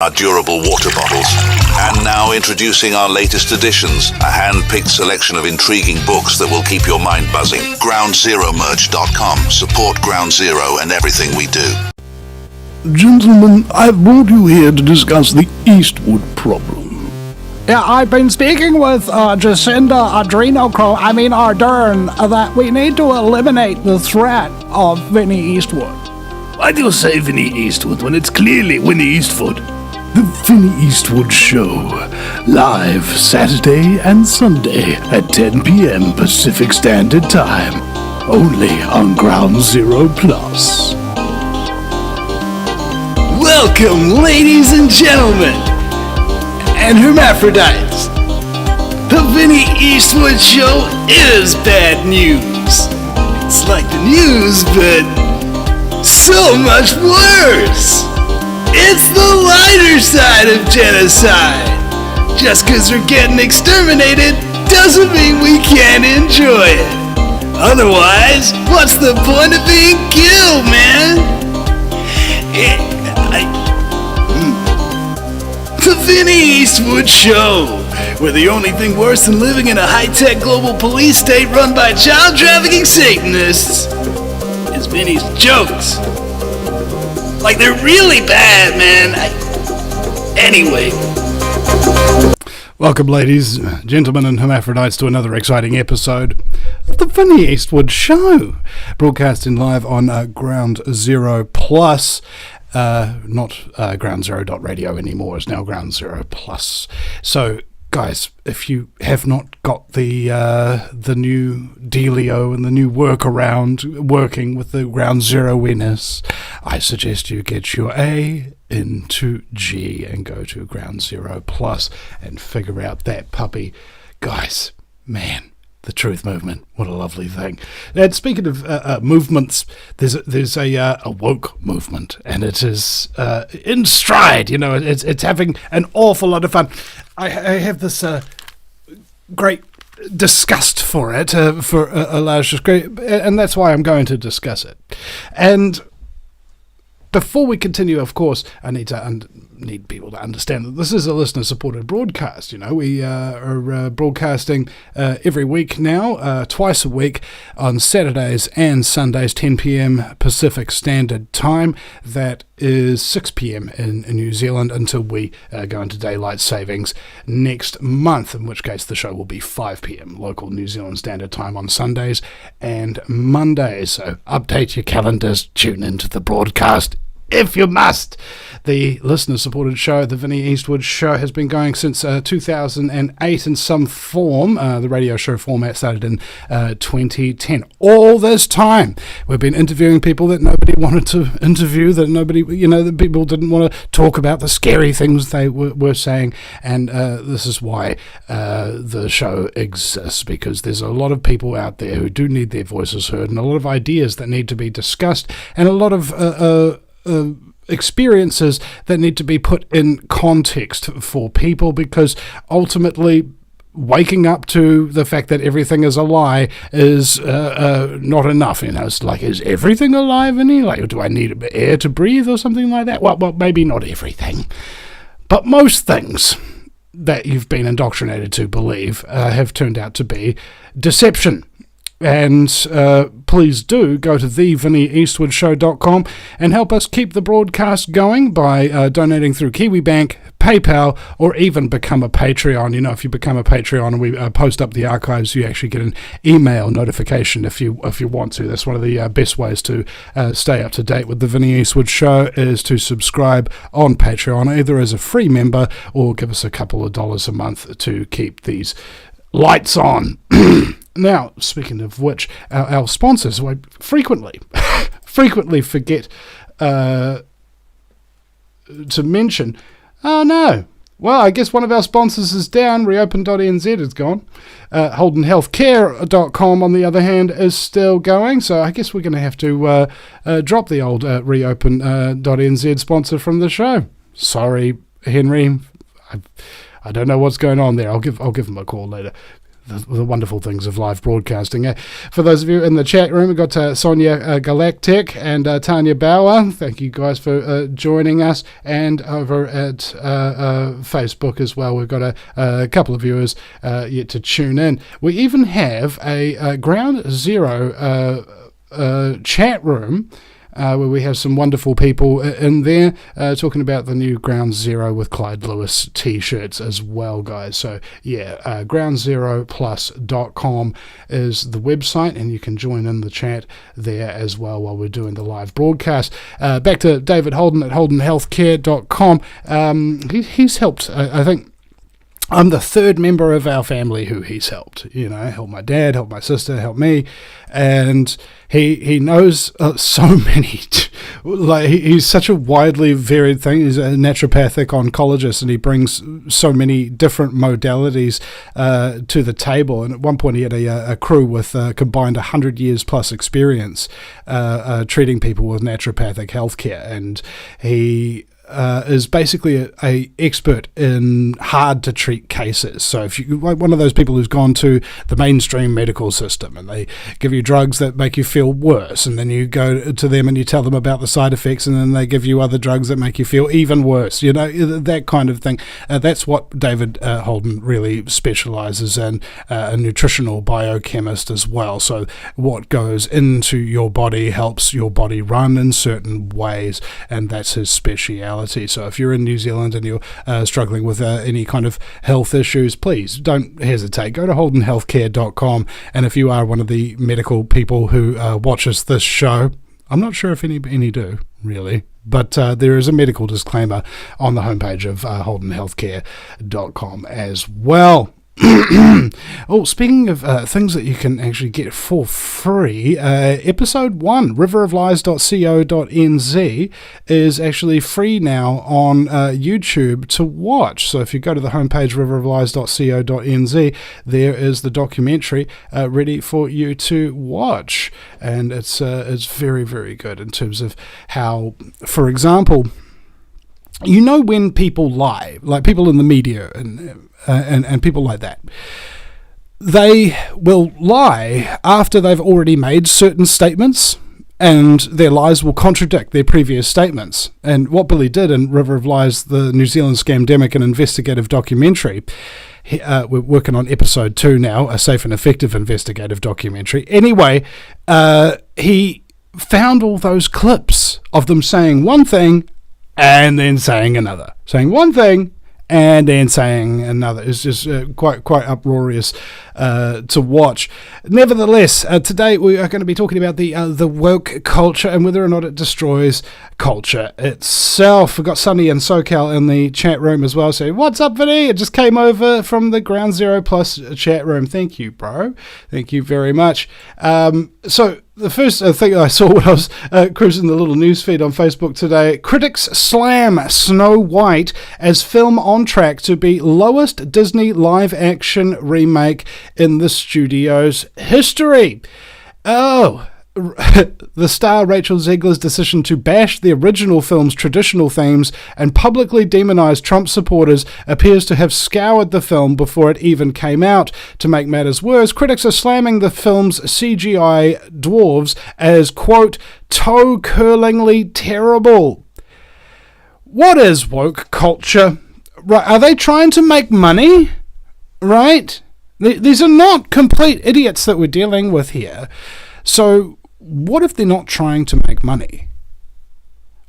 Our durable water bottles. And now introducing our latest editions, a hand-picked selection of intriguing books that will keep your mind buzzing. GroundZeroMerch.com. Support Ground Zero and everything we do. Gentlemen, I've brought you here to discuss the Eastwood problem. Yeah, I've been speaking with Jacinda Ardern that we need to eliminate the threat of Vinny Eastwood. Why do you say Vinny Eastwood when it's clearly Winnie Eastwood? The Vinny Eastwood Show, live Saturday and Sunday at 10 p.m. Pacific Standard Time, only on Ground Zero Plus. Welcome, ladies and gentlemen, and hermaphrodites. The Vinny Eastwood Show is bad news. It's like the news, but so much worse. It's the lighter side of genocide. Just because we're getting exterminated doesn't mean we can't enjoy it. Otherwise, what's the point of being killed, man? The Vinny Eastwood Show, where the only thing worse than living in a high-tech global police state run by child trafficking Satanists is Vinny's jokes. Like, they're really bad, man. Anyway. Welcome, ladies, gentlemen, and hermaphrodites to another exciting episode of the Vinny Eastwood Show, broadcasting live on Ground Zero Plus. Not groundzero.radio anymore. It's now Ground Zero Plus. So, guys, if you have not got the new dealio and the new workaround working with the Ground Zero winners, I suggest you get your A into G and go to Ground Zero Plus and figure out that puppy. Guys, man, the truth movement, what a lovely thing. And speaking of movements, there's a woke movement, and it is in stride. You know, it's having an awful lot of fun. I have this great disgust for it, for a large degree, and that's why I'm going to discuss it. And before we continue, of course, I need people to understand that this is a listener-supported broadcast. You know, we are broadcasting every week now, twice a week, on Saturdays and Sundays, 10 p.m. Pacific Standard Time. That is 6 p.m. in New Zealand until we go into daylight savings next month, in which case the show will be 5 p.m. local New Zealand Standard Time on Sundays and Mondays. So update your calendars, tune into the broadcast if you must. The listener-supported show, the Vinny Eastwood Show, has been going since 2008 in some form. The radio show format started in 2010. All this time, we've been interviewing people that nobody wanted to interview, that people didn't want to talk about the scary things they were saying, and this is why the show exists, because there's a lot of people out there who do need their voices heard, and a lot of ideas that need to be discussed, and a lot of experiences that need to be put in context for people, because ultimately waking up to the fact that everything is a lie is not enough. You know, it's like, is everything a lie, Vinny? Like, do I need air to breathe or something like that? Well, maybe not everything, but most things that you've been indoctrinated to believe have turned out to be deception. And please do go to thevinnyeastwoodshow.com and help us keep the broadcast going by donating through KiwiBank, PayPal, or even become a Patreon. You know, if you become a Patreon and we post up the archives, you actually get an email notification if you want to. That's one of the best ways to stay up to date with the Vinny Eastwood Show, is to subscribe on Patreon, either as a free member or give us a couple of dollars a month to keep these lights on. Now, speaking of which, our sponsors, I frequently forget to mention. Oh no, well, I guess one of our sponsors is down. Reopen.nz is gone. HoldenHealthcare.com, on the other hand, is still going. So I guess we're going to have to drop the old Reopen.nz sponsor from the show. Sorry, Henry. I don't know what's going on there. I'll give him a call later. the wonderful things of live broadcasting. For those of you in the chat room, we've got Sonia Galactic and Tanya Bauer. Thank you guys for joining us. And over at Facebook as well, we've got a couple of viewers yet to tune in. We even have a Ground Zero chat room where we have some wonderful people in there talking about the new Ground Zero with Clyde Lewis t-shirts as well, guys. So yeah, groundzeroplus.com is the website, and you can join in the chat there as well while we're doing the live broadcast. Back to David Holden at holdenhealthcare.com. He's helped, I think, I'm the third member of our family who he's helped. Helped my dad, helped my sister, helped me, and he knows so many. He's such a widely varied thing. He's a naturopathic oncologist, and he brings so many different modalities to the table. And at one point, he had a crew with combined 100 years plus experience treating people with naturopathic healthcare, and he is basically a expert in hard to treat cases. So if you like one of those people who's gone to the mainstream medical system and they give you drugs that make you feel worse, and then you go to them and you tell them about the side effects, and then they give you other drugs that make you feel even worse, that kind of thing. That's what David Holden really specializes in, a nutritional biochemist as well. So what goes into your body helps your body run in certain ways, and that's his speciality. So if you're in New Zealand and you're struggling with any kind of health issues, please don't hesitate. Go to holdenhealthcare.com, and if you are one of the medical people who watches this show, I'm not sure if any do, really, but there is a medical disclaimer on the homepage of holdenhealthcare.com as well. Oh, speaking of things that you can actually get for free, episode 1, riveroflies.co.nz, is actually free now on YouTube to watch. So if you go to the homepage, riveroflies.co.nz, there is the documentary ready for you to watch. And it's very, very good in terms of how, for example, when people lie, like people in the media and people like that, they will lie after they've already made certain statements, and their lies will contradict their previous statements. And what Billy did in River of Lies, the New Zealand Scamdemic and investigative documentary, we're working on episode 2 now, a safe and effective investigative documentary. Anyway, he found all those clips of them saying one thing and then saying another, saying one thing and then saying another. Is just quite uproarious to watch. Nevertheless, today we are going to be talking about the woke culture and whether or not it destroys culture itself. We've got Sunny and SoCal in the chat room as well, saying, "What's up, Vinny? It just came over from the Ground Zero Plus chat room." Thank you, bro. Thank you very much. So the first thing I saw when I was cruising the little newsfeed on Facebook today, critics slam Snow White as film on track to be lowest Disney live-action remake in the studio's history. Oh, the star Rachel Zegler's decision to bash the original film's traditional themes and publicly demonize Trump supporters appears to have scoured the film before it even came out. To make matters worse, critics are slamming the film's CGI dwarves as, quote, toe-curlingly terrible. What is woke culture? Right, are they trying to make money? Right? These are not complete idiots that we're dealing with here. So what if they're not trying to make money?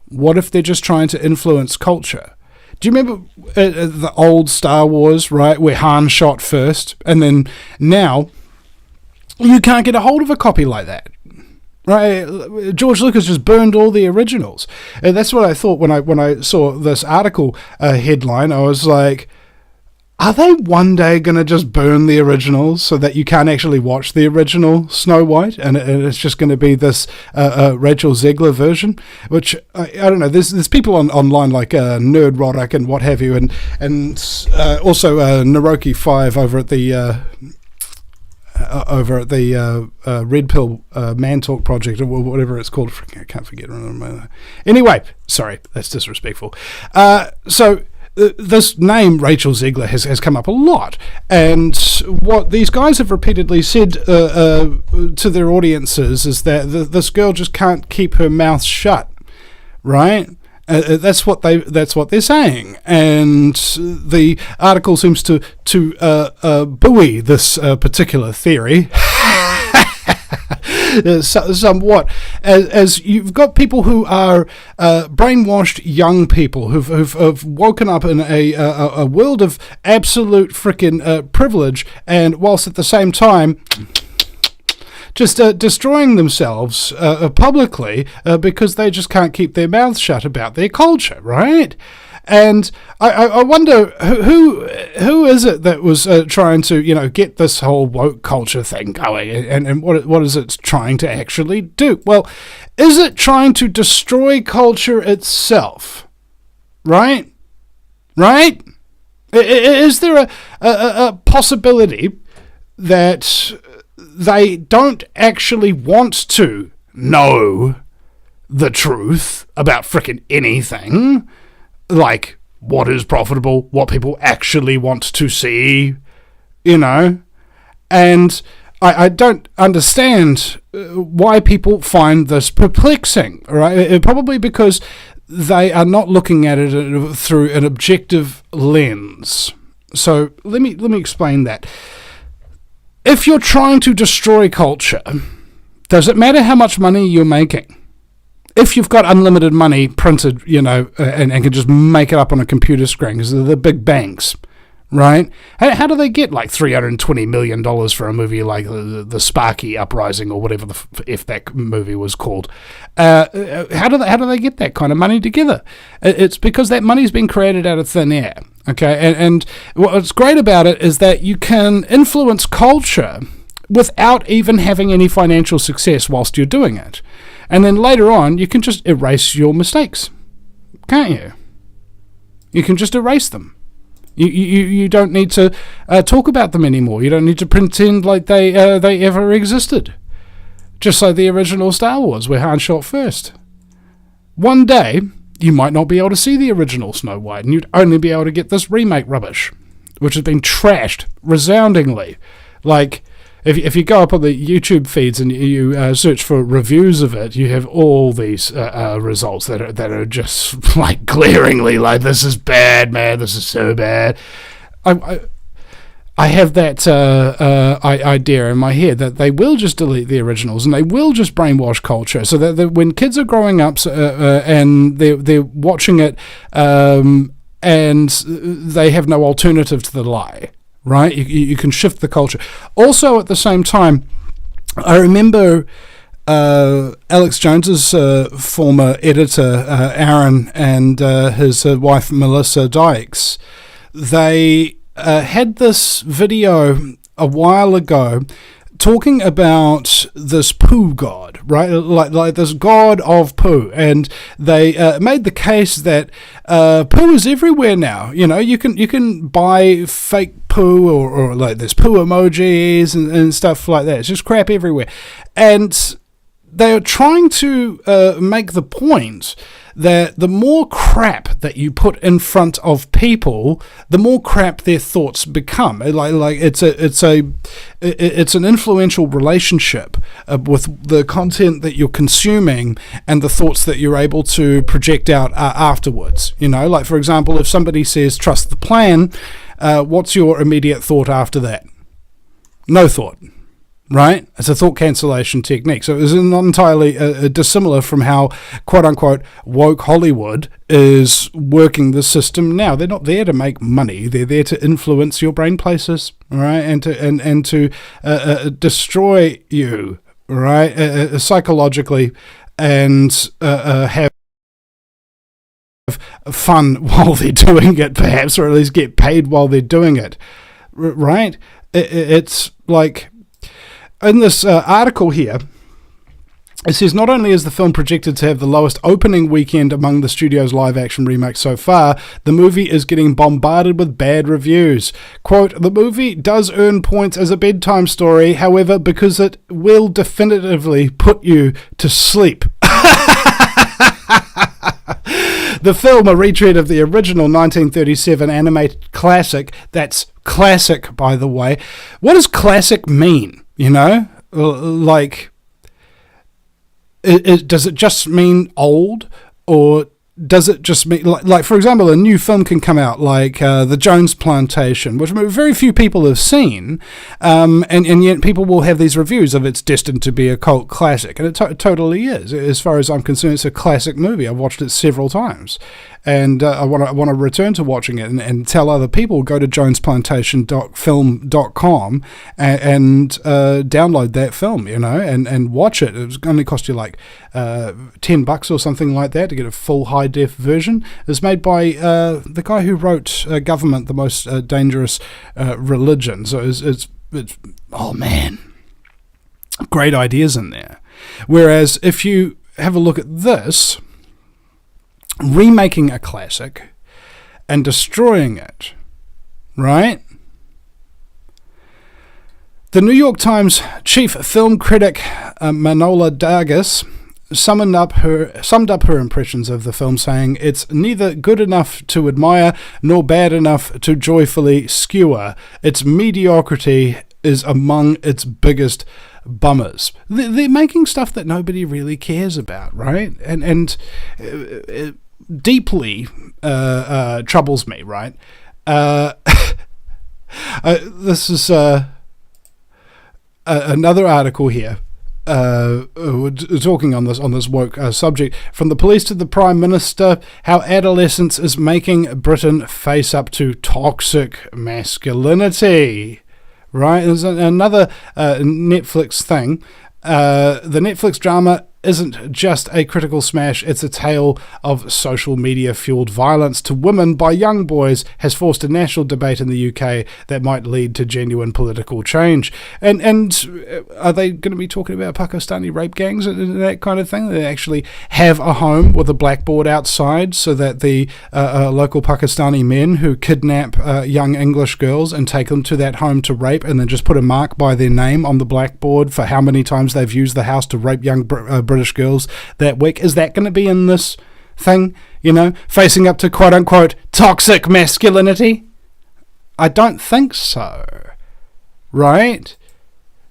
What if they're just trying to influence culture? Do you remember the old Star Wars, right, where Han shot first, and then now you can't get a hold of a copy like that? Right, George Lucas just burned all the originals. And that's what I thought when I saw this article headline. I was like, are they one day going to just burn the originals so that you can't actually watch the original Snow White, and it's just going to be this Rachel Zegler version? Which I don't know. There's people online like Nerd Roddick and what have you, and also Naroki 5 over at the Red Pill Man Talk Project, or whatever it's called. I can't forget. Anyway, sorry, that's disrespectful. So this name Rachel Zegler has come up a lot, and what these guys have repeatedly said to their audiences is that this girl just can't keep her mouth shut, right? That's what they're saying, and the article seems to buoy this particular theory. Somewhat, as you've got people who are brainwashed young people who've woken up in a world of absolute frickin' privilege, and whilst at the same time just destroying themselves publicly because they just can't keep their mouths shut about their culture, right? And I wonder who is it that was trying to get this whole woke culture thing going, and what is it trying to actually do? Well, is it trying to destroy culture itself? Right? Is there a possibility that they don't actually want to know the truth about frickin' anything? Like, what is profitable, what people actually want to see, and I don't understand why people find this perplexing, right? Probably because they are not looking at it through an objective lens. So let me explain that. If you're trying to destroy culture, does it matter how much money you're making? If you've got unlimited money printed, and can just make it up on a computer screen, because they're the big banks, right? How do they get like $320 million for a movie like the Sparky Uprising or whatever if that movie was called? How do they get that kind of money together? It's because that money's been created out of thin air, okay? And what's great about it is that you can influence culture without even having any financial success whilst you're doing it. And then later on, you can just erase your mistakes, can't you? You can just erase them. You don't need to talk about them anymore. You don't need to pretend like they ever existed. Just like the original Star Wars, where Han shot first. One day, you might not be able to see the original Snow White, and you'd only be able to get this remake rubbish, which has been trashed resoundingly. Like, if you go up on the YouTube feeds and you search for reviews of it, you have all these results that are just like glaringly like, this is bad, man, this is so bad. I have that idea in my head that they will just delete the originals and they will just brainwash culture, so that when kids are growing up and they're watching it and they have no alternative to the lie. Right, you can shift the culture. Also, at the same time, I remember Alex Jones's former editor, Aaron, and his wife, Melissa Dykes. They had this video a while ago talking about this poo god, right? Like this god of poo, and they made the case that poo is everywhere now. You can buy fake poo or like there's poo emojis and stuff like that. It's just crap everywhere, and they are trying to make the point that the more crap that you put in front of people, the more crap their thoughts become. Like it's an influential relationship with the content that you're consuming and the thoughts that you're able to project out afterwards. Like, for example, if somebody says trust the plan, what's your immediate thought after that? No thought. Right? It's a thought cancellation technique. So it's not entirely dissimilar from how, quote-unquote, woke Hollywood is working the system now. They're not there to make money. They're there to influence your brain places, right? And to destroy you, right? Psychologically, and have fun while they're doing it, perhaps, or at least get paid while they're doing it, right? It's like... In this article here, it says, not only is the film projected to have the lowest opening weekend among the studio's live-action remakes so far, the movie is getting bombarded with bad reviews. Quote, the movie does earn points as a bedtime story, however, because it will definitively put you to sleep. The film, a retread of the original 1937 animated classic. That's classic, by the way. What does classic mean? You know, like, does it just mean old, or does it just mean, like for example, a new film can come out like The Jones Plantation, which very few people have seen, and yet people will have these reviews of it's destined to be a cult classic, and it totally is. As far as I'm concerned, it's a classic movie. I've watched it several times, and I want to return to watching it and tell other people, go to jonesplantation.film.com and download that film, you know, and watch it. It's only cost you like $10 or something like that to get a full high-def version. It's made by the guy who wrote Government, the Most Dangerous Religion. So it's oh man, great ideas in there. Whereas if you have a look at this, remaking a classic and destroying it, right? The New York Times chief film critic Manola Dargis summed up her impressions of the film, saying it's neither good enough to admire nor bad enough to joyfully skewer. Its mediocrity is among its biggest bummers. They're making stuff that nobody really cares about, right? And it deeply troubles me, right? This is another article here. Talking on this woke subject, from the police to the Prime Minister, how adolescence is making Britain face up to toxic masculinity. Right, there's another Netflix thing. The Netflix drama isn't just a critical smash, it's a tale of social media-fueled violence to women by young boys, has forced a national debate in the UK that might lead to genuine political change. And are they going to be talking about Pakistani rape gangs and that kind of thing? They actually have a home with a blackboard outside so that the local Pakistani men who kidnap young English girls and take them to that home to rape, and then just put a mark by their name on the blackboard for how many times they've used the house to rape young British girls that week. Is that going to be in this thing, you know, facing up to quote-unquote toxic masculinity? I don't think so, right?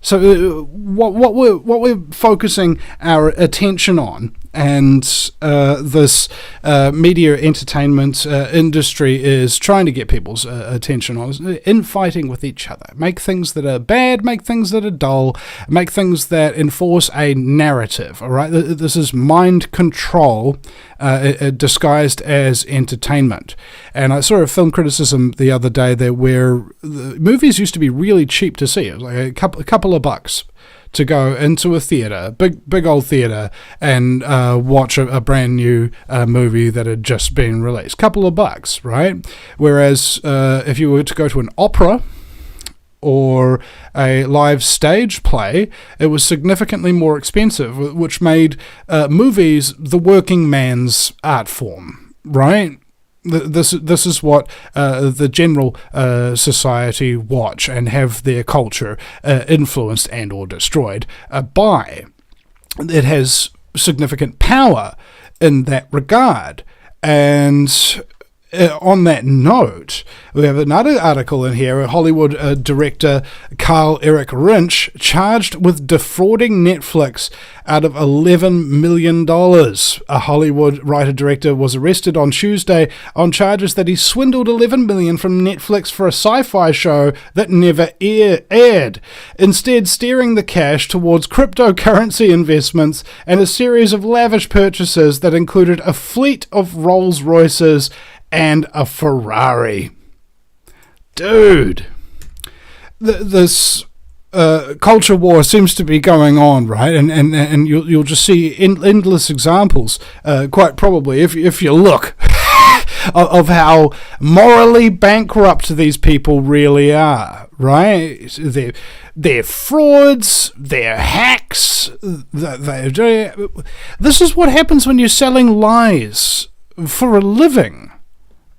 So what we're focusing our attention on, and this media entertainment industry is trying to get people's attention on, is infighting with each other. Make things that are bad, make things that are dull, make things that enforce a narrative, all right? This is mind control disguised as entertainment. And I saw a film criticism the other day there where the movies used to be really cheap to see. It was like a couple of bucks to go into a theatre, big old theatre, and watch a brand new movie that had just been released. Couple of bucks, right? Whereas if you were to go to an opera or a live stage play, it was significantly more expensive, which made movies the working man's art form, right? This is what the general society watch and have their culture influenced and or destroyed by. It has significant power in that regard. And on that note, we have another article in here. Hollywood director Carl Eric Rinch charged with defrauding Netflix out of $11 million. A Hollywood writer-director was arrested on Tuesday on charges that he swindled $11 million from Netflix for a sci-fi show that never aired, instead steering the cash towards cryptocurrency investments and a series of lavish purchases that included a fleet of Rolls-Royces and a Ferrari. Dude, this culture war seems to be going on, right? And you'll just see endless examples, quite probably, if you look, of how morally bankrupt these people really are, right? They're frauds, they're hacks. This is what happens when you're selling lies for a living.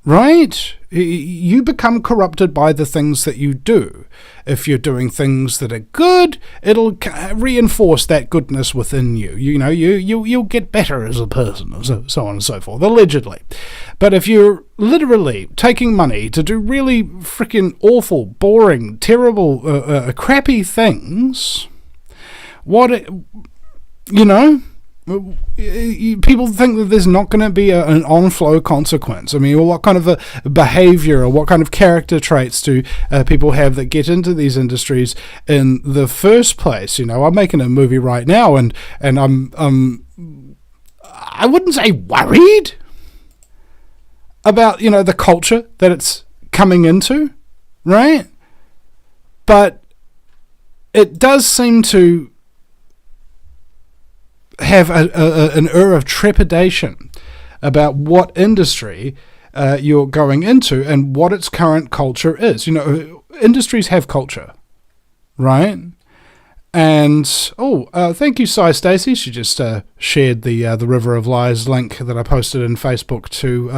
right? You become corrupted by the things that you do. If you're doing things that are good, it'll reinforce that goodness within you. You'll get better as a person, and so on and so forth, allegedly. But if you're literally taking money to do really freaking awful, boring, terrible, crappy things, people think that there's not going to be an on-flow consequence. I mean, what kind of a behavior or what kind of character traits do people have that get into these industries in the first place? I'm making a movie right now, and I'm I wouldn't say worried about the culture that it's coming into, right? But it does seem to have an air of trepidation about what industry you're going into and what its current culture is. Industries have culture, right? And thank you, Cy Stacey. She just shared the River of Lies link that I posted in Facebook to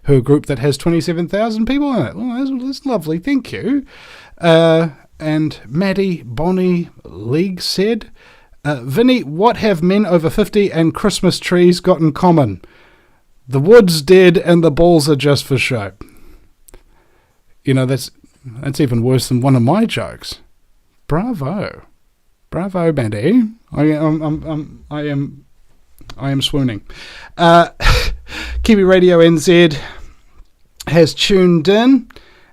her group that has 27,000 people in it. Well, that's lovely. Thank you. And Maddie Bonnie League said, Vinny, what have men over 50 and Christmas trees got in common? The wood's dead and the balls are just for show. That's even worse than one of my jokes. Bravo, Maddie. I am swooning. Kiwi Radio NZ has tuned in.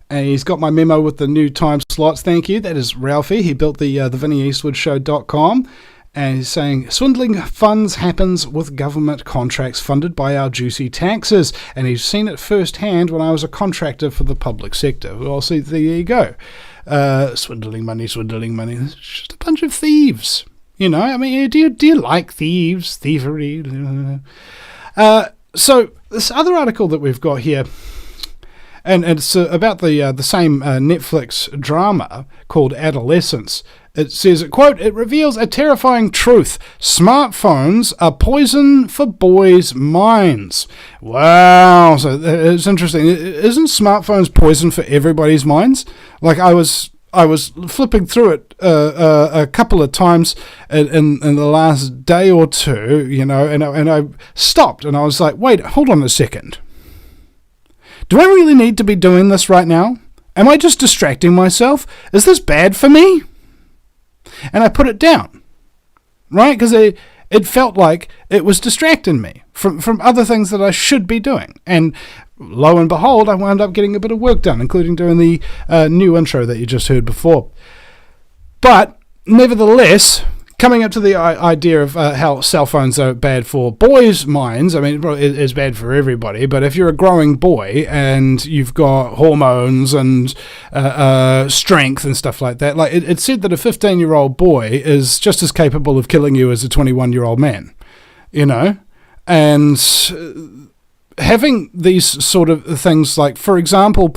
And he's got my memo with the new time slots. Thank you. That is Ralphie. He built the VinnyEastwoodShow.com. And he's saying, swindling funds happens with government contracts funded by our juicy taxes. And he's seen it firsthand when I was a contractor for the public sector. Well, see, there you go. Swindling money. It's just a bunch of thieves. I mean, do you like thieves? Thievery? So this other article that we've got here, and it's about the same Netflix drama called Adolescence. It says, quote, it reveals a terrifying truth. Smartphones are poison for boys' minds. Wow. So it's interesting. Isn't smartphones poison for everybody's minds? Like I was flipping through it a couple of times in the last day or two, and I stopped and I was like, wait, hold on a second. Do I really need to be doing this right now? Am I just distracting myself? Is this bad for me? And I put it down, right? Because it felt like it was distracting me from other things that I should be doing. And lo and behold, I wound up getting a bit of work done, including doing the new intro that you just heard before. But nevertheless, coming up to the idea of how cell phones are bad for boys' minds, I mean, it's bad for everybody, but if you're a growing boy and you've got hormones and strength and stuff like that, like it's said that a 15-year-old boy is just as capable of killing you as a 21-year-old man, and having these sort of things, like, for example,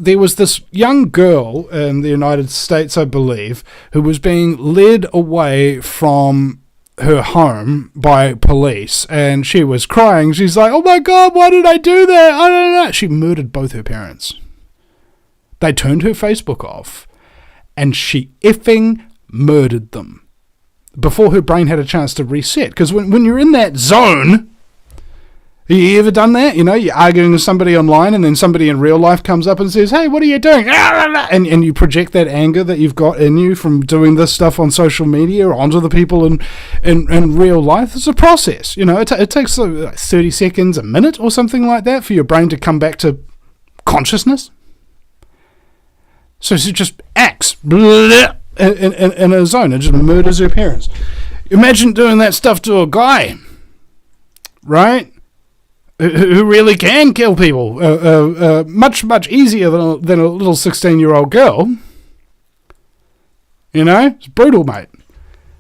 there was this young girl in the United States, I believe, who was being led away from her home by police, and she was crying. She's like, oh my God, why did I do that? I don't know. She murdered both her parents. They turned her Facebook off, and she effing murdered them before her brain had a chance to reset. Because when you're in that zone... You ever done that? You're arguing with somebody online and then somebody in real life comes up and says, hey, what are you doing? And you project that anger that you've got in you from doing this stuff on social media onto the people in real life. It's a process. It takes 30 seconds, a minute or something like that for your brain to come back to consciousness. So she just acts in a zone and just murders her parents. Imagine doing that stuff to a guy, right? Who really can kill people much, much easier than a little 16-year-old girl. It's brutal, mate.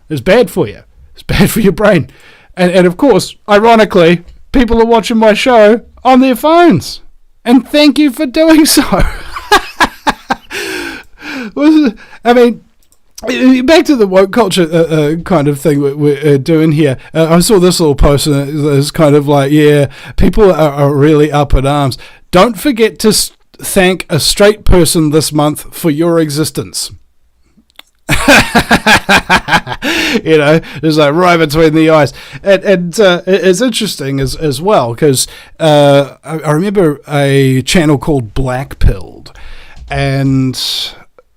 It's bad for you. It's bad for your brain. And of course, ironically, people are watching my show on their phones. And thank you for doing so. I mean, Back to the woke culture kind of thing we're doing here. I saw this little post, and it's kind of like, yeah, people are really up in arms. Don't forget to thank a straight person this month for your existence. It's like right between the eyes, and it's interesting as well, because I remember a channel called Black Pilled, and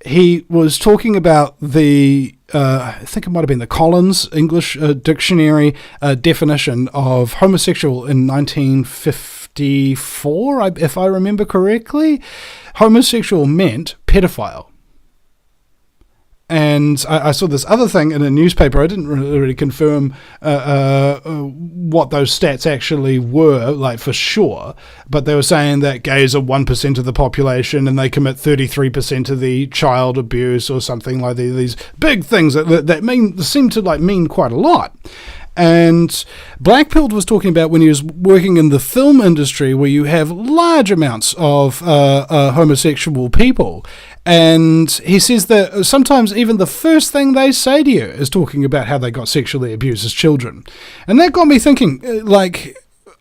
he was talking about the I think it might have been the Collins English Dictionary definition of homosexual in 1954, if I remember correctly. Homosexual meant pedophile. And I saw this other thing in a newspaper. I didn't really confirm what those stats actually were, like for sure. But they were saying that gays are 1% of the population, and they commit 33% of the child abuse or something like these big things that seem to mean quite a lot. And Blackpilled was talking about when he was working in the film industry, where you have large amounts of homosexual people. And he says that sometimes even the first thing they say to you is talking about how they got sexually abused as children. And that got me thinking,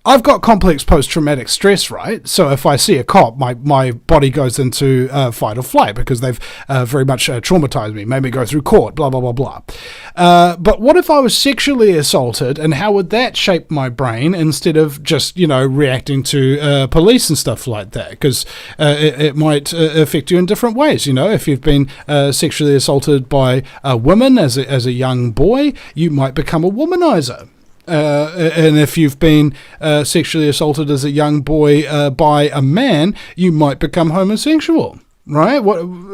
I've got complex post-traumatic stress, right? So if I see a cop, my body goes into fight or flight because they've very much traumatized me, made me go through court, blah, blah, blah, blah. But what if I was sexually assaulted, and how would that shape my brain instead of just, reacting to police and stuff like that? Because it might affect you in different ways. If you've been sexually assaulted by women as a young boy, you might become a womanizer. And if you've been sexually assaulted as a young boy by a man, you might become homosexual, right?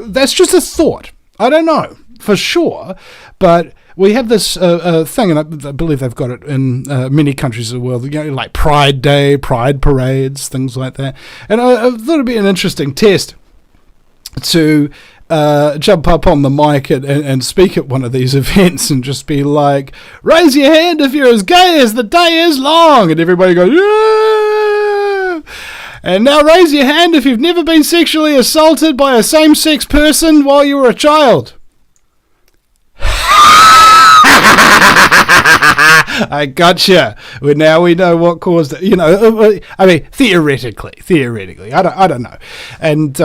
That's just a thought. I don't know for sure, but we have this thing, and I believe they've got it in many countries of the world, like Pride Day, Pride parades, things like that. And I thought it'd be an interesting test to jump up on the mic and speak at one of these events and just be like, raise your hand if you're as gay as the day is long, and everybody goes, yeah! And now raise your hand if you've never been sexually assaulted by a same-sex person while you were a child. I gotcha. Well, now we know what caused it. I mean, theoretically, I don't know. And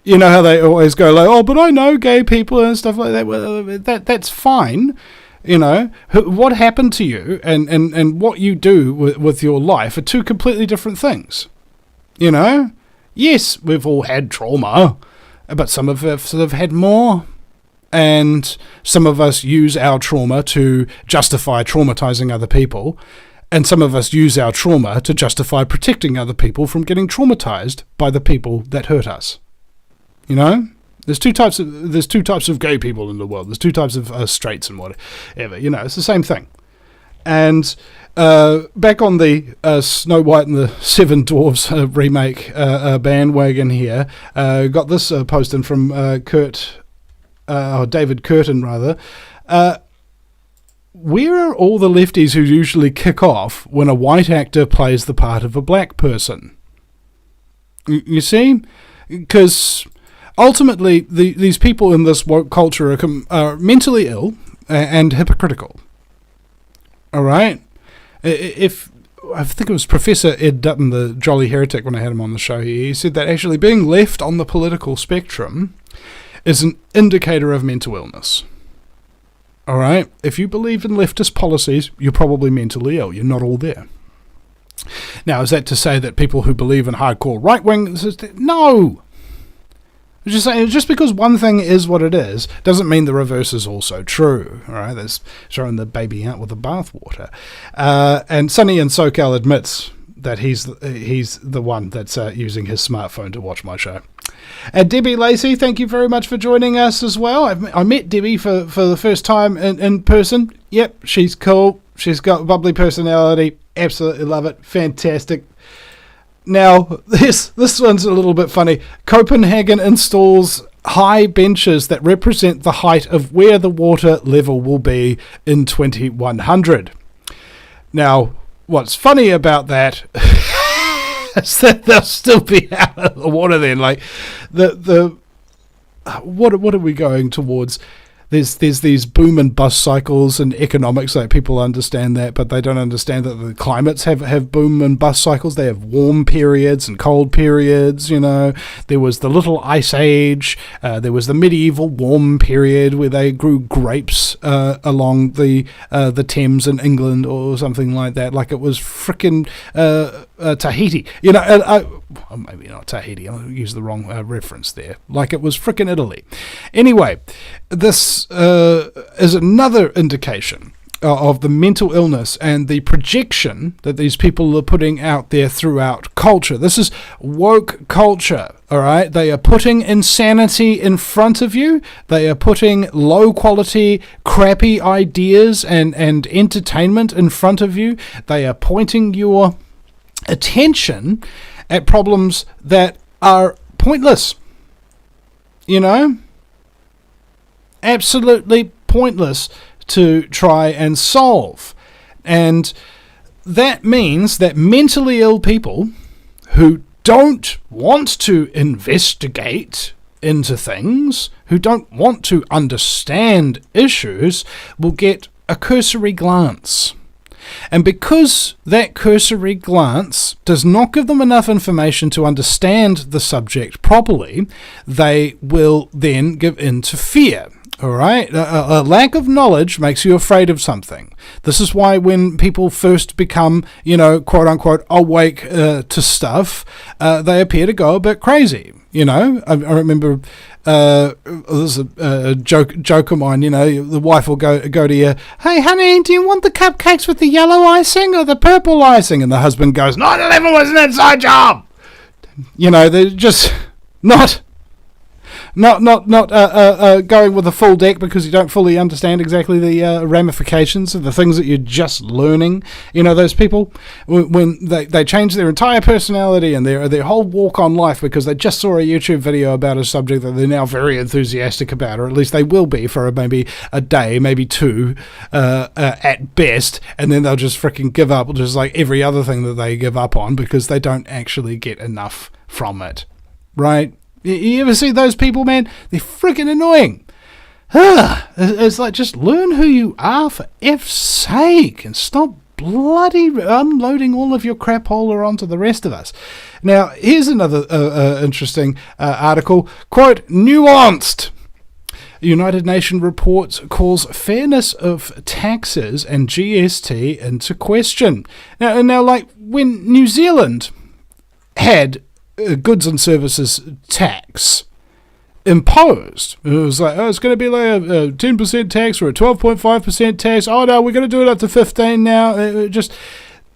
you know how they always go like, oh, but I know gay people and stuff like that. Well, that's fine. What happened to you and what you do with your life are two completely different things. Yes, we've all had trauma, but some of us have had more. And some of us use our trauma to justify traumatizing other people. And some of us use our trauma to justify protecting other people from getting traumatized by the people that hurt us. There's two types of gay people in the world. There's two types of straights and whatever. It's the same thing. And back on the Snow White and the Seven Dwarfs remake bandwagon here, got this post in from David Curtin rather. Where are all the lefties who usually kick off when a white actor plays the part of a black person? You see? Because ultimately, these people in this woke culture are mentally ill and hypocritical. All right? I think it was Professor Ed Dutton, the Jolly Heretic, when I had him on the show here, he said that actually being left on the political spectrum is an indicator of mental illness. All right? If you believe in leftist policies, you're probably mentally ill. You're not all there. Now, is that to say that people who believe in hardcore right-wing... No! I'm just saying, just because one thing is what it is, doesn't mean the reverse is also true. All right? That's throwing the baby out with the bathwater. And Sonny in SoCal admits that he's the one that's using his smartphone to watch my show. And Debbie Lacey, thank you very much for joining us as well. I met Debbie for the first time in person. Yep, she's cool. She's got a bubbly personality. Absolutely love it. Fantastic. Now, this one's a little bit funny. Copenhagen installs high benches that represent the height of where the water level will be in 2100. Now, what's funny about that is that they'll still be out of the water then. Like, what are we going towards? There's these boom and bust cycles in economics, like people understand that, but they don't understand that the climates have boom and bust cycles. They have warm periods and cold periods, There was the Little Ice Age, there was the medieval warm period where they grew grapes along the Thames in England or something like that, like it was frickin' Tahiti. Maybe not Tahiti, I'll use the wrong reference there. Like it was frickin' Italy. Anyway, this is another indication of the mental illness and the projection that these people are putting out there throughout culture. This is woke culture, all right? They are putting insanity in front of you. They are putting low-quality, crappy ideas and entertainment in front of you. They are pointing your attention at problems that are pointless. Absolutely pointless to try and solve. And that means that mentally ill people who don't want to investigate into things, who don't want to understand issues, will get a cursory glance. And because that cursory glance does not give them enough information to understand the subject properly, they will then give in to fear. All right? A lack of knowledge makes you afraid of something. This is why when people first become, quote-unquote, awake to stuff, they appear to go a bit crazy. I remember this is a joke of mine, the wife will go to you, "Hey, honey, do you want the cupcakes with the yellow icing or the purple icing?" And the husband goes, "9/11 was an inside job." They're just not going with a full deck because you don't fully understand exactly the ramifications of the things that you're just learning. Those people, when they change their entire personality and their whole walk on life because they just saw a YouTube video about a subject that they're now very enthusiastic about, or at least they will be for maybe a day, maybe two at best, and then they'll just freaking give up, just like every other thing that they give up on because they don't actually get enough from it, right? You ever see those people, man? They're freaking annoying. It's like, just learn who you are for F's sake and stop bloody unloading all of your crapola onto the rest of us. Now, here's another interesting article. Quote, nuanced. United Nations report calls fairness of taxes and GST into question. Now, like when New Zealand had goods and services tax imposed, it was like, it's going to be like a 10% tax or a 12.5% tax. Oh no, we're going to do it up to 15 now. Just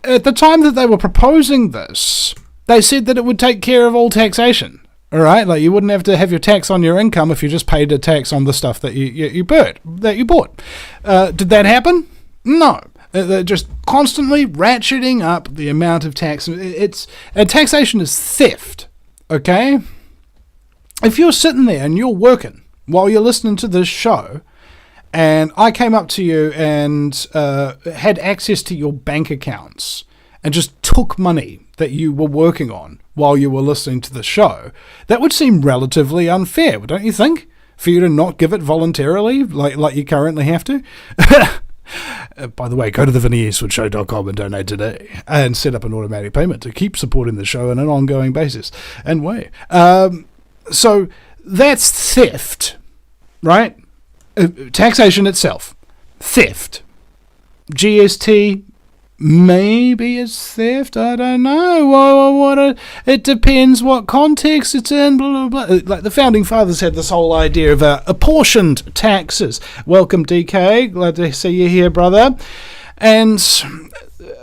at the time that they were proposing this, they said that it would take care of all taxation. All right, like you wouldn't have to have your tax on your income if you just paid a tax on the stuff that you bought. Did that happen? No. They're just constantly ratcheting up the amount of tax. Taxation is theft, okay? If you're sitting there and you're working while you're listening to this show, and I came up to you and had access to your bank accounts and just took money that you were working on while you were listening to the show, that would seem relatively unfair, don't you think? For you to not give it voluntarily, like you currently have to? By the way, go to thevinnyEastwoodshow.com and donate today and set up an automatic payment to keep supporting the show on an ongoing basis and way. So that's theft, right? Taxation itself, theft. GST maybe it's theft. I don't know. It depends what context it's in. Blah, blah, blah. Like the founding fathers had this whole idea of apportioned taxes. Welcome, DK. Glad to see you here, brother. And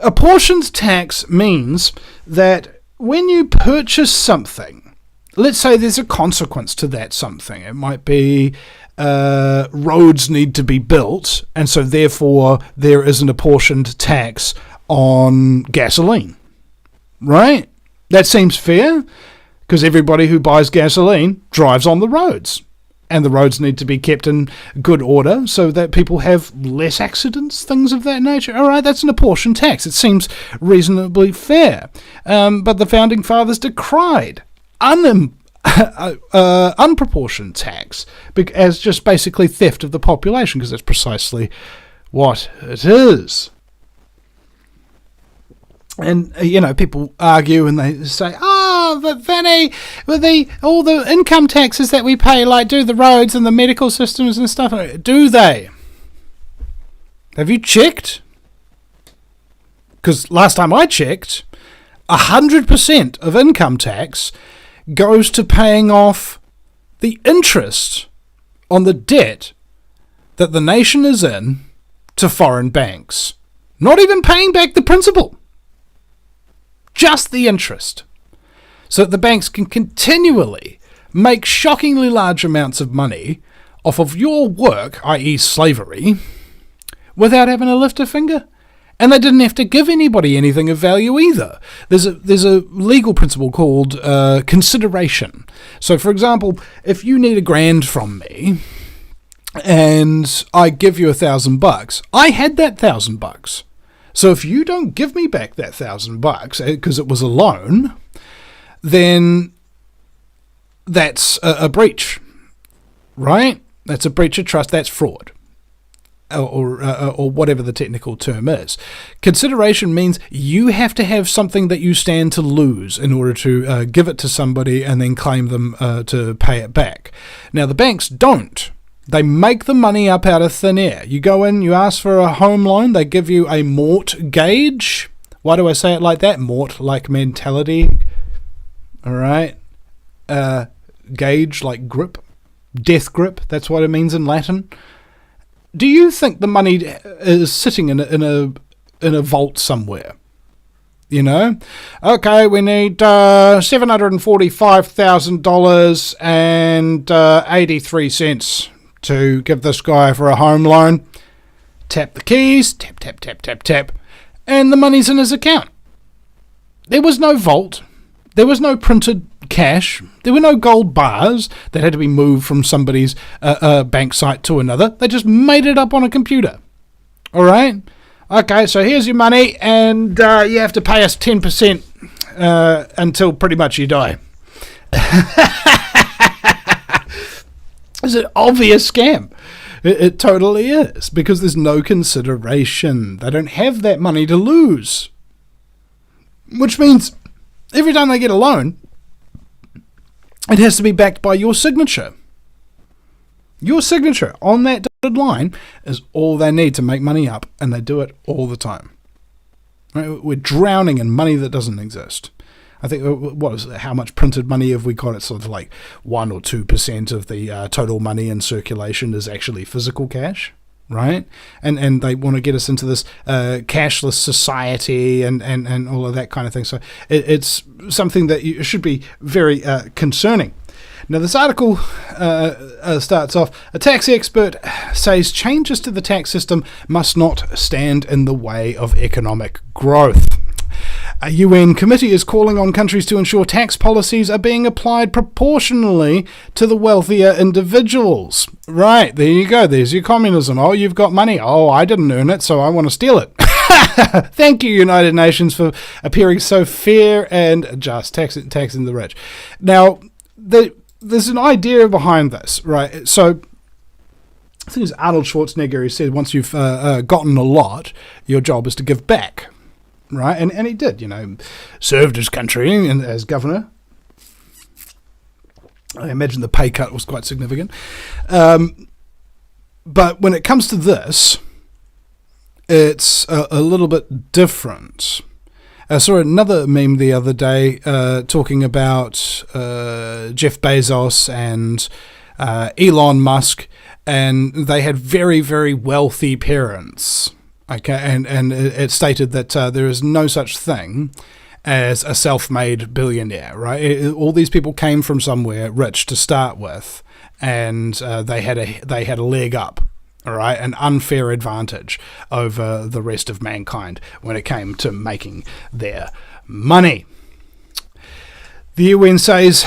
apportioned tax means that when you purchase something, let's say there's a consequence to that something. It might be roads need to be built, and so therefore there is an apportioned tax on gasoline, right? That seems fair, because everybody who buys gasoline drives on the roads, and the roads need to be kept in good order so that people have less accidents, things of that nature. All right, that's an apportioned tax. It seems reasonably fair. But the founding fathers decried unproportioned tax as just basically theft of the population, because that's precisely what it is. And, people argue and they say, but Vinny, with all the income taxes that we pay, like do the roads and the medical systems and stuff, do they? Have you checked? Because last time I checked, 100% of income tax goes to paying off the interest on the debt that the nation is in to foreign banks. Not even paying back the principal. Just the interest. So that the banks can continually make shockingly large amounts of money off of your work, i.e. slavery, without having to lift a finger. And they didn't have to give anybody anything of value either. There's a legal principle called consideration. So, for example, if you need $1,000 from me, and I give you $1,000, I had that $1,000. So if you don't give me back that $1,000 because it was a loan, then that's a breach, right? That's a breach of trust. That's fraud. Or whatever the technical term is. Consideration means you have to have something that you stand to lose in order to give it to somebody and then claim them to pay it back. Now, the banks don't. They make the money up out of thin air. You go in, you ask for a home loan, they give you a mortgage. Why do I say it like that? Mort, like mentality. All right. Gauge, like grip. Death grip, that's what it means in Latin. Do you think the money is sitting in a vault somewhere? Okay, we need $745,000 and 83 cents to give this guy for a home loan. Tap the keys, tap, tap, tap, tap, tap, and the money's in his account. There was no vault. There was no printed cash. There were no gold bars that had to be moved from somebody's bank site to another. They just made it up on a computer. All right? Okay, so here's your money, and you have to pay us 10% until pretty much you die. It's an obvious scam. It totally is, because there's no consideration. They don't have that money to lose. Which means every time they get a loan, it has to be backed by your signature. Your signature on that dotted line is all they need to make money up, and they do it all the time. Right? We're drowning in money that doesn't exist. I think, how much printed money have we got? It's sort of like 1 or 2% of the total money in circulation is actually physical cash, right? And they want to get us into this cashless society and all of that kind of thing. So it's something that should be very concerning. Now, this article starts off, a tax expert says changes to the tax system must not stand in the way of economic growth. A UN committee is calling on countries to ensure tax policies are being applied proportionally to the wealthier individuals. Right, there you go. There's your communism. Oh, you've got money. Oh, I didn't earn it, so I want to steal it. Thank you, United Nations, for appearing so fair and just, taxing the rich. Now, there's an idea behind this, right? So, I think it's Arnold Schwarzenegger who said once you've gotten a lot, your job is to give back. Right, and he did, served his country as governor. I imagine the pay cut was quite significant. But when it comes to this, it's a little bit different. I saw another meme the other day talking about Jeff Bezos and Elon Musk, and they had very, very wealthy parents. Okay, and it stated that there is no such thing as a self-made billionaire, right? All these people came from somewhere rich to start with, and they had a leg up, all right, an unfair advantage over the rest of mankind when it came to making their money. The UN says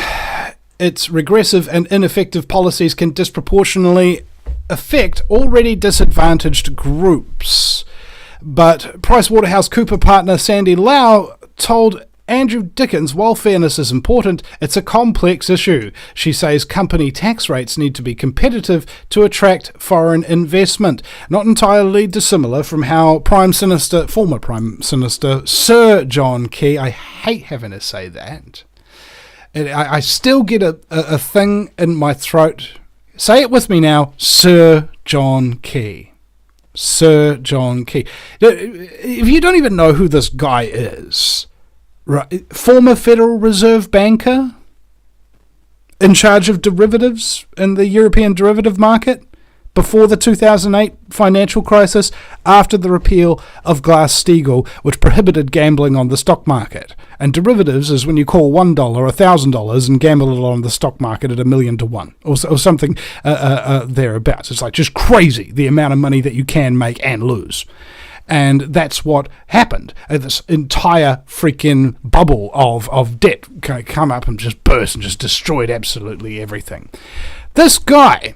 its regressive and ineffective policies can disproportionately affect already disadvantaged groups. But PricewaterhouseCoopers partner Sandy Lau told Andrew Dickens, while fairness is important, it's a complex issue. She says company tax rates need to be competitive to attract foreign investment. Not entirely dissimilar from how former Prime Minister Sir John Key, I hate having to say that. I still get a thing in my throat. Say it with me now, Sir John Key. Sir John Key. If you don't even know who this guy is, right? Former Federal Reserve banker in charge of derivatives in the European derivative market before the 2008 financial crisis, after the repeal of Glass-Steagall, which prohibited gambling on the stock market. And derivatives is when you call $1 $1,000 and gamble it on the stock market at 1,000,000 to 1 or something thereabouts. It's like just crazy the amount of money that you can make and lose. And that's what happened. This entire freaking bubble of debt come up and just burst and just destroyed absolutely everything. This guy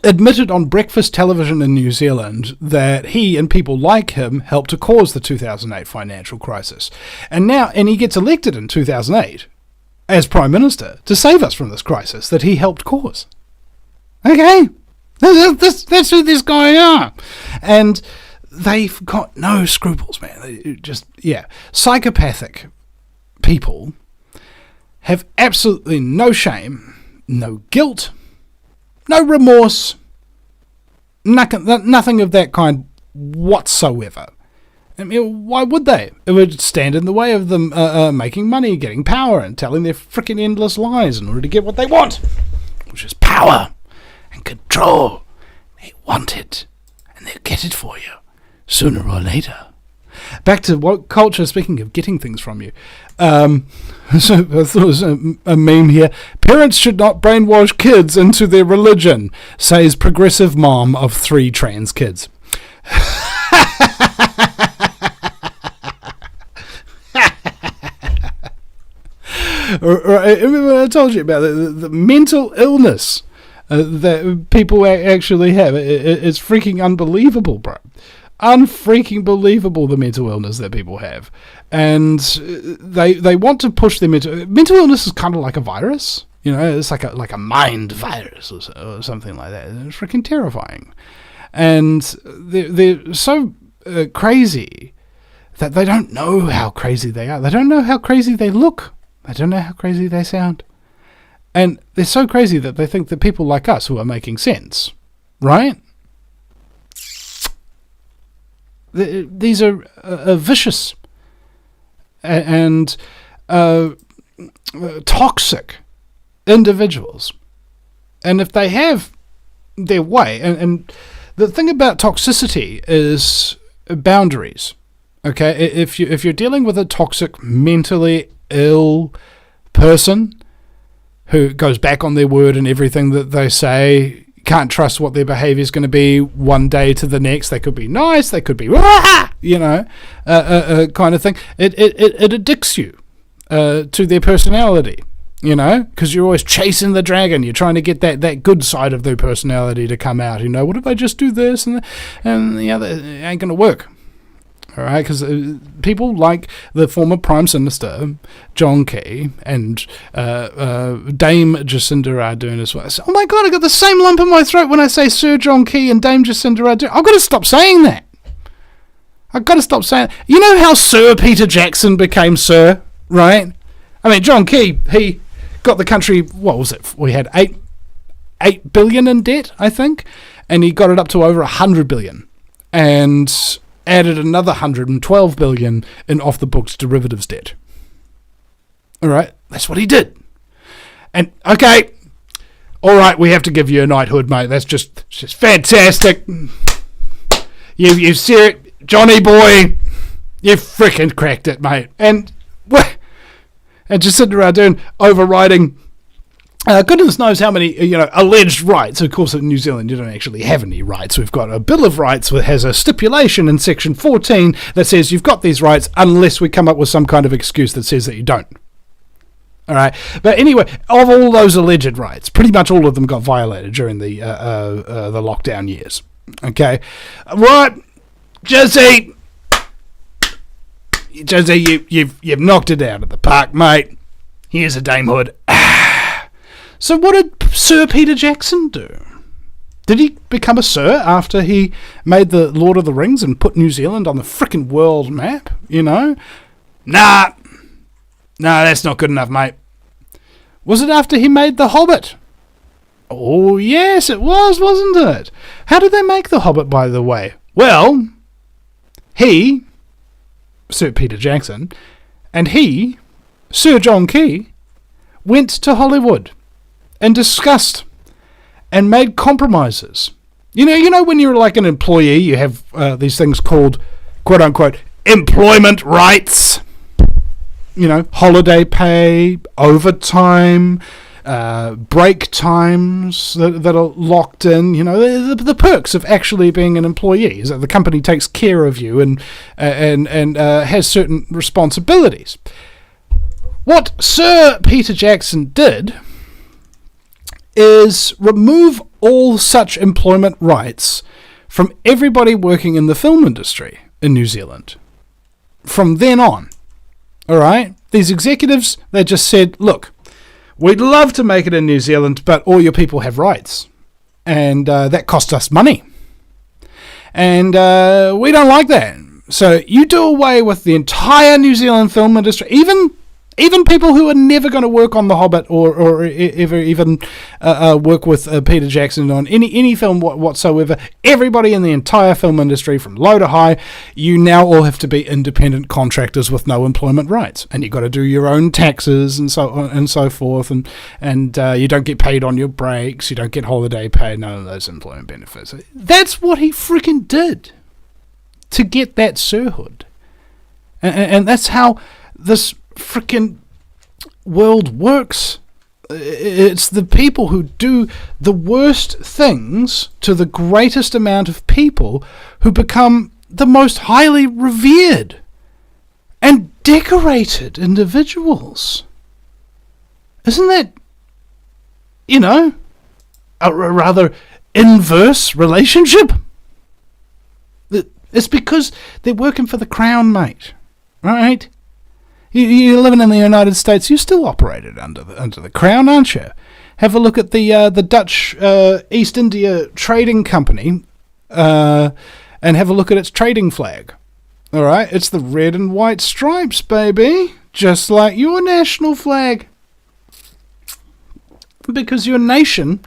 admitted on breakfast television in New Zealand that he and people like him helped to cause the 2008 financial crisis. And he gets elected in 2008 as Prime Minister to save us from this crisis that he helped cause. Okay? That's who this guy are. And they've got no scruples, man. They just, psychopathic people have absolutely no shame, no guilt, no remorse, nothing of that kind whatsoever. I mean, why would they? It would stand in the way of them making money, getting power, and telling their freaking endless lies in order to get what they want, which is power and control. They want it, and they'll get it for you, sooner or later. Back to woke culture, speaking of getting things from you. So I thought it was a meme here. Parents should not brainwash kids into their religion, says progressive mom of 3 trans kids. Remember I told you about the mental illness that people actually have. It's freaking unbelievable, bro. Unfreaking believable, the mental illness that people have. And they want to push them into... Mental illness is kind of like a virus. You know, it's like a mind virus or something like that. It's freaking terrifying. And they're so crazy that they don't know how crazy they are. They don't know how crazy they look. They don't know how crazy they sound. And they're so crazy that they think that people like us who are making sense, right? These are vicious and toxic individuals. And if they have their way, and the thing about toxicity is boundaries. Okay, if you're dealing with a toxic, mentally ill person who goes back on their word and everything that they say, can't trust what their behavior is going to be one day to the next. They could be nice, they could be kind of thing. It addicts you to their personality, because you're always chasing the dragon. You're trying to get that good side of their personality to come out. What if I just do this and the other? It ain't going to work. All right, because people like the former Prime Minister, John Key, and Dame Jacinda Ardern as well. I say, oh my God, I got the same lump in my throat when I say Sir John Key and Dame Jacinda Ardern. I've got to stop saying that. I've got to stop saying that. You know how Sir Peter Jackson became Sir, right? I mean, John Key, he got the country, what was it? We had 8 billion in debt, I think, and he got it up to over 100 billion. And added another 112 billion in off-the-books derivatives debt. All right, that's what he did. And, okay, all right, we have to give you a knighthood, mate. That's just fantastic. You see it, Johnny boy. You frickin' cracked it, mate. And Jacinda Ardern overriding... goodness knows how many, alleged rights. Of course, in New Zealand, you don't actually have any rights. We've got a Bill of Rights that has a stipulation in Section 14 that says you've got these rights unless we come up with some kind of excuse that says that you don't. All right? But anyway, of all those alleged rights, pretty much all of them got violated during the lockdown years. Okay? Right, Jesse, Josie, you've knocked it out of the park, mate. Here's a Dame Hood. So what did Sir Peter Jackson do? Did he become a Sir after he made the Lord of the Rings and put New Zealand on the frickin' world map, you know? Nah, that's not good enough, mate. Was it after he made The Hobbit? Oh, yes, it was, wasn't it? How did they make The Hobbit, by the way? Well, he, Sir Peter Jackson, and he, Sir John Key, went to Hollywood and discussed and made compromises. You know when you're like an employee, you have these things called, quote-unquote, employment rights. You know, holiday pay, overtime, break times that are locked in. You know, the perks of actually being an employee is that the company takes care of you and has certain responsibilities. What Sir Peter Jackson did is remove all such employment rights from everybody working in the film industry in New Zealand. From then on, all right, these executives, they just said, look, we'd love to make it in New Zealand, but all your people have rights, and that costs us money, and we don't like that. So you do away with the entire New Zealand film industry, even people who are never going to work on The Hobbit or ever even work with Peter Jackson on any film whatsoever. Everybody in the entire film industry, from low to high, you now all have to be independent contractors with no employment rights, and you've got to do your own taxes and so on and so forth, and you don't get paid on your breaks, you don't get holiday pay, none of those employment benefits. That's what he freaking did to get that sirhood, and that's how this frickin' world works. It's the people who do the worst things to the greatest amount of people who become the most highly revered and decorated individuals. Isn't that, a rather inverse relationship? It's because they're working for the crown, mate. Right? You're living in the United States. You're still operated under the crown, aren't you? Have a look at the Dutch East India Trading Company, and have a look at its trading flag. All right, it's the red and white stripes, baby, just like your national flag. Because your nation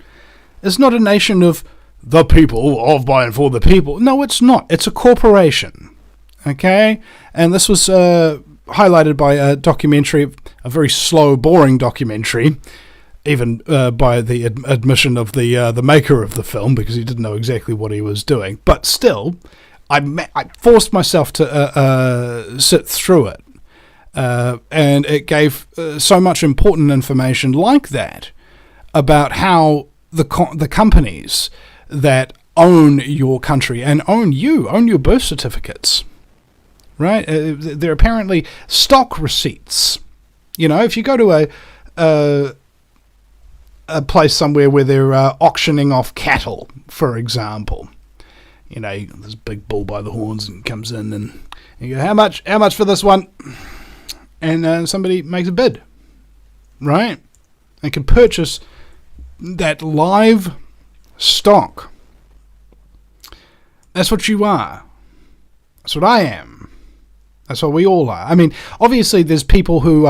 is not a nation of the people, of, by, and for the people. No, it's not. It's a corporation. Okay, and this was highlighted by a documentary, a very slow, boring documentary, even by the admission of the maker of the film, because he didn't know exactly what he was doing. But still, I forced myself to sit through it, and it gave so much important information like that about how the companies that own your country and own your birth certificates. Right? They're apparently stock receipts. You know, if you go to a place somewhere where they're auctioning off cattle, for example, this big bull by the horns and comes in and you go, how much for this one? And somebody makes a bid, right? They can purchase that live stock. That's what you are. That's what I am. That's what we all are. I mean, obviously there's people who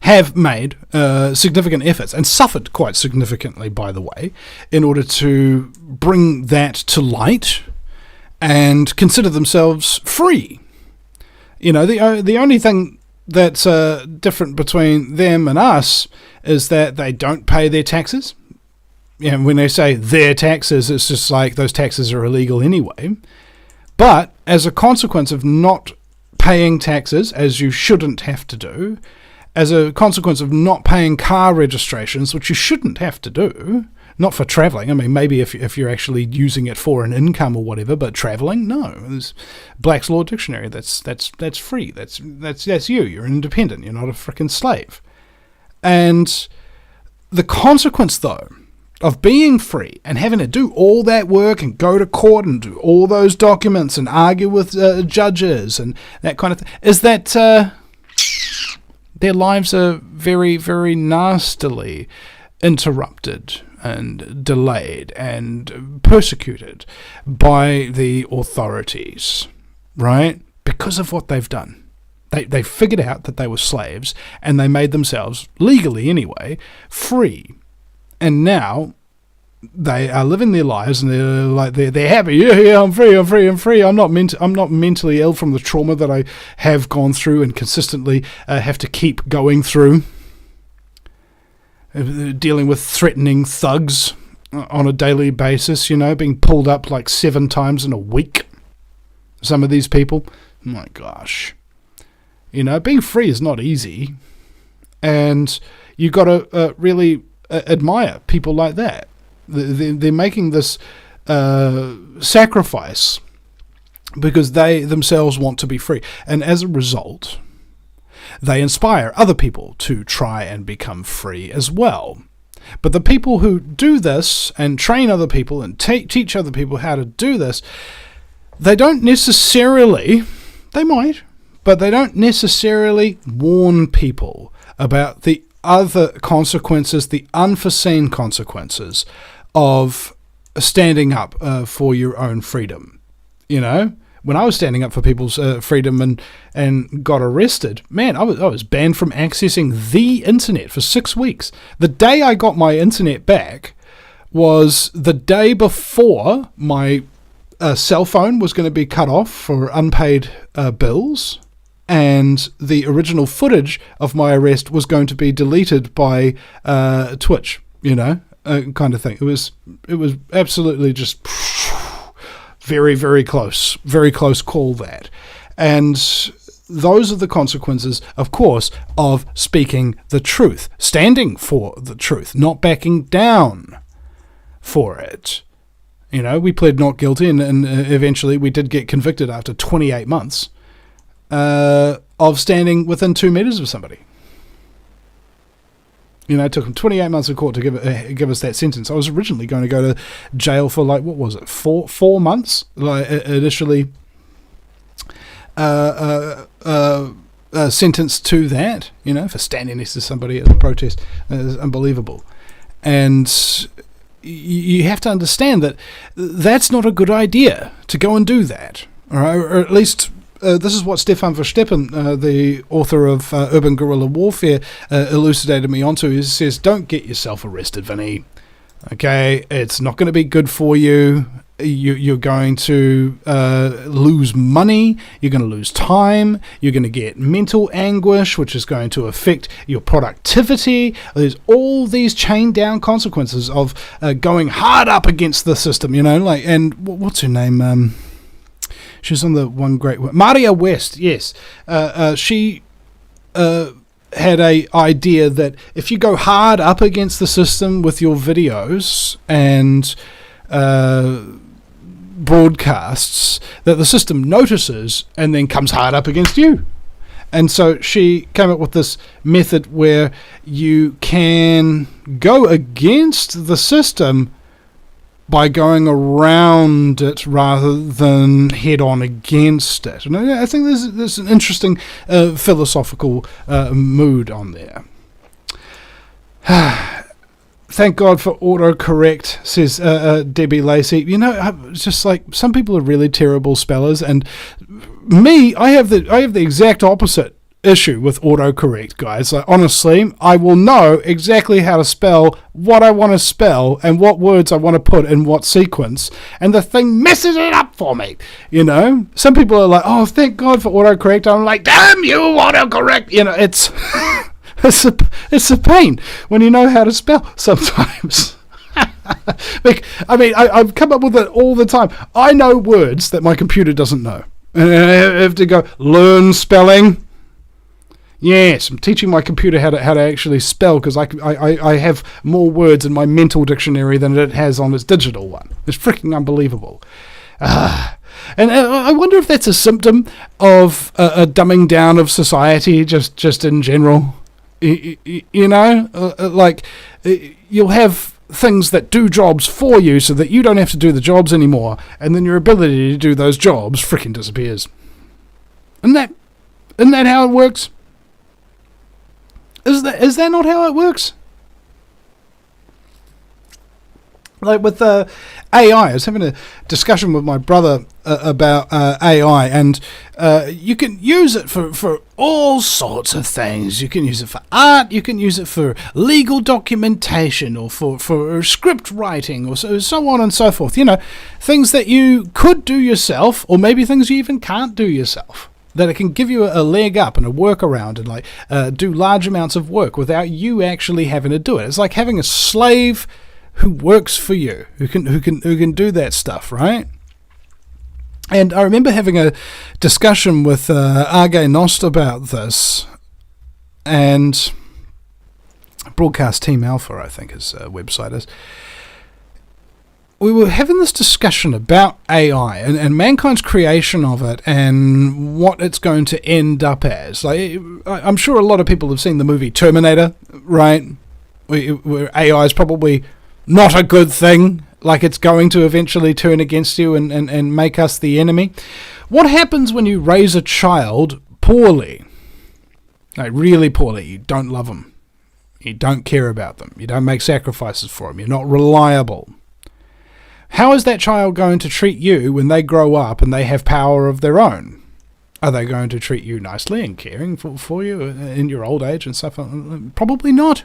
have made significant efforts, and suffered quite significantly, by the way, in order to bring that to light and consider themselves free. The only thing that's different between them and us is that they don't pay their taxes. When they say their taxes, it's just like those taxes are illegal anyway. But as a consequence of not paying taxes, as you shouldn't have to do, as a consequence of not paying car registrations, which you shouldn't have to do, not for travelling. I mean, maybe if you're actually using it for an income or whatever, but travelling, no. There's Black's Law Dictionary. That's free. That's you. You're independent. You're not a frickin' slave. And the consequence, though, of being free and having to do all that work and go to court and do all those documents and argue with judges and that kind of thing is that their lives are very, very nastily interrupted and delayed and persecuted by the authorities, right? Because of what they've done. They figured out that they were slaves and they made themselves, legally anyway, free. And now they are living their lives and they're happy. Yeah, I'm free. I'm not mentally ill from the trauma that I have gone through and consistently have to keep going through. Dealing with threatening thugs on a daily basis, being pulled up like 7 times in a week. Some of these people, my gosh. Being free is not easy. And you got to really admire people like that. They're making this sacrifice because they themselves want to be free. And as a result, they inspire other people to try and become free as well. But the people who do this and train other people and teach other people how to do this, they don't necessarily, they might, but they don't necessarily warn people about the other consequences, the unforeseen consequences of standing up for your own freedom. When I was standing up for people's freedom and got arrested, man, I was banned from accessing the internet for 6 weeks. The day I got my internet back was the day before my cell phone was going to be cut off for unpaid bills, and the original footage of my arrest was going to be deleted by Twitch, kind of thing. It was absolutely just very, very close call, that. And those are the consequences, of course, of speaking the truth, standing for the truth, not backing down for it. We pled not guilty, and eventually we did get convicted after 28 months of standing within 2 meters of somebody. It took them 28 months of court to give us that sentence. I was originally going to go to jail for, like, what was it, 4 months? Like, initially sentenced to that, for standing next to somebody at a protest. It's unbelievable. And you have to understand that that's not a good idea to go and do that. All right? Or at least this is what Stefan Versteppen, the author of Urban Guerrilla Warfare, elucidated me onto. He says, don't get yourself arrested, Vinny. Okay? It's not going to be good for you. You're going to lose money, you're going to lose time, you're going to get mental anguish, which is going to affect your productivity. There's all these chained down consequences of going hard up against the system, and what's her name? She was on the One Great... Maria West, yes. She had a idea that if you go hard up against the system with your videos and broadcasts, that the system notices and then comes hard up against you. And so she came up with this method where you can go against the system by going around it rather than head on against it. And I think there's an interesting philosophical mood on there. Thank God for autocorrect, says Debbie Lacey. Just like, some people are really terrible spellers, and me, I have the exact opposite issue with autocorrect, guys. Like, honestly, I will know exactly how to spell what I want to spell and what words I want to put in what sequence, and the thing messes it up for me. Some people are like, oh, thank God for autocorrect. I'm like, damn you, autocorrect. It's it's a pain when you know how to spell sometimes. I've come up with it all the time. I know words that my computer doesn't know, and I have to go learn spelling. Yes, I'm teaching my computer how to actually spell, because I have more words in my mental dictionary than it has on its digital one. It's freaking unbelievable. And I wonder if that's a symptom of a dumbing down of society, just in general. You'll have things that do jobs for you so that you don't have to do the jobs anymore, and then your ability to do those jobs freaking disappears. Isn't that how it works? Is that not how it works? Like with AI, I was having a discussion with my brother about AI, and you can use it for all sorts of things. You can use it for art, you can use it for legal documentation, or for script writing, or so on and so forth. You know, things that you could do yourself, or maybe things you even can't do yourself, that it can give you a leg up and a workaround, and like do large amounts of work without you actually having to do it. It's like having a slave who works for you, who can do that stuff, right? And I remember having a discussion with Arge Nost about this, and Broadcast Team Alpha, I think his website is. We were having this discussion about AI and mankind's creation of it and what it's going to end up as. Like, I'm sure a lot of people have seen the movie Terminator, right? Where AI is probably not a good thing, like it's going to eventually turn against you and make us the enemy. What happens when you raise a child poorly? Like really poorly. You don't love them. You don't care about them. You don't make sacrifices for them. You're not reliable. How is that child going to treat you when they grow up and they have power of their own? Are they going to treat you nicely and caring for you in your old age and stuff? Probably not.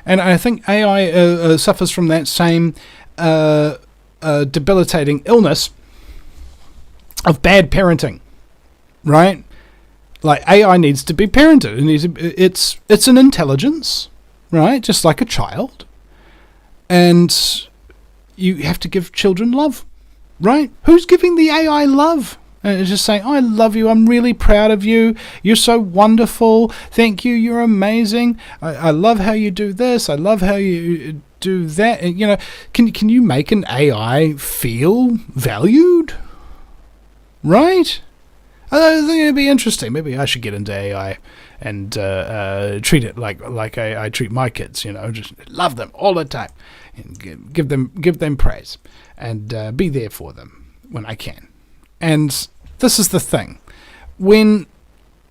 And I think AI suffers from that same debilitating illness of bad parenting, right? Like AI needs to be parented, and it's an intelligence, right? Just like a child, and you have to give children love, right? Who's giving the AI love? And it's just saying, I love you, I'm really proud of you, you're so wonderful, thank you, you're amazing, I love how you do this, I love how you do that. And, you know, can you make an AI feel valued? Right? I think it'd be interesting. Maybe I should get into AI and treat it like I treat my kids, you know, just love them all the time, and give them praise, and be there for them when I can. And this is the thing. When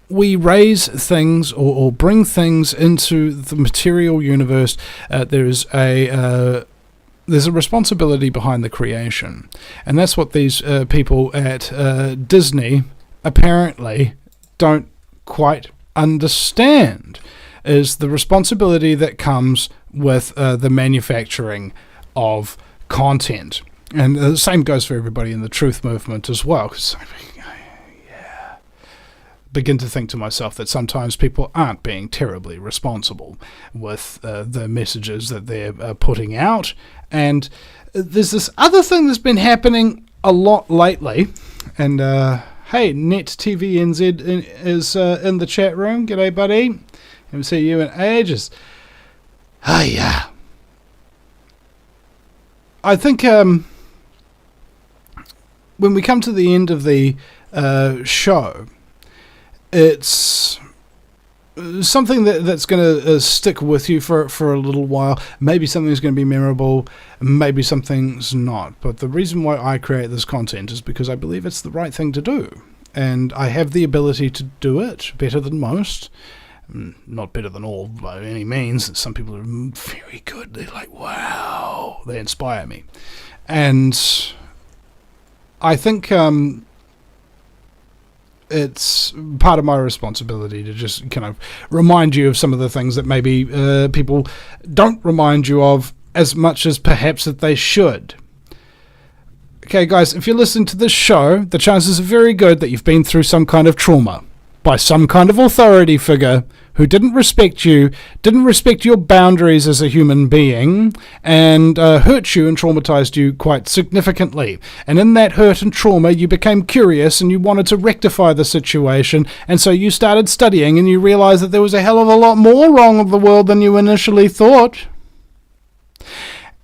we raise things or bring things into the material universe, there's a responsibility behind the creation. And that's what these people at Disney apparently don't quite understand, is the responsibility that comes with the manufacturing of content. And the same goes for everybody in the truth movement as well. Because begin to think to myself that sometimes people aren't being terribly responsible with the messages that they're putting out. And there's this other thing that's been happening a lot lately. And hey, NetTVNZ is in the chat room. G'day, buddy. Haven't seen you in ages. Yeah. I think when we come to the end of the show, it's something that's going to stick with you for a little while. Maybe something's going to be memorable, maybe something's not. But the reason why I create this content is because I believe it's the right thing to do. And I have the ability to do it better than most. Not better than all by any means. Some people are very good. They're like, wow, they inspire me. And I think it's part of my responsibility to just kind of remind you of some of the things that maybe people don't remind you of as much as perhaps that they should. Okay, guys, if you're listening to this show, the chances are very good that you've been through some kind of trauma by some kind of authority figure who didn't respect you, didn't respect your boundaries as a human being, and hurt you and traumatized you quite significantly. And in that hurt and trauma, you became curious and you wanted to rectify the situation, and so you started studying and you realized that there was a hell of a lot more wrong with the world than you initially thought.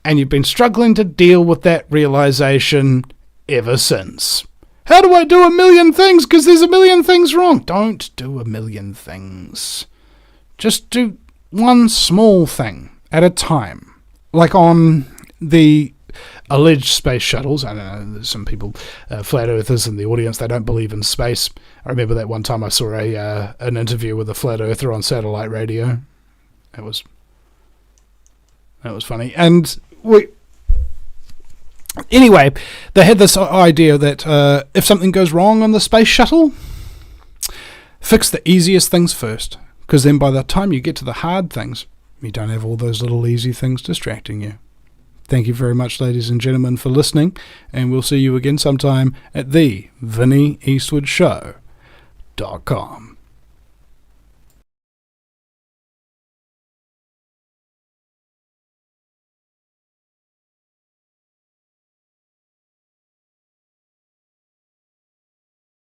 And you've been struggling to deal with that realization ever since. How do I do a million things? Because there's a million things wrong. Don't do a million things. Just do one small thing at a time. like on the alleged space shuttles. I don't know, there's some people, flat earthers in the audience, they don't believe in space. I remember that one time I saw an interview with a flat earther on satellite radio. That was funny. And anyway, they had this idea that if something goes wrong on the space shuttle, fix the easiest things first, because then by the time you get to the hard things, you don't have all those little easy things distracting you. Thank you very much, ladies and gentlemen, for listening, and we'll see you again sometime at the Vinny Eastwood Show.com.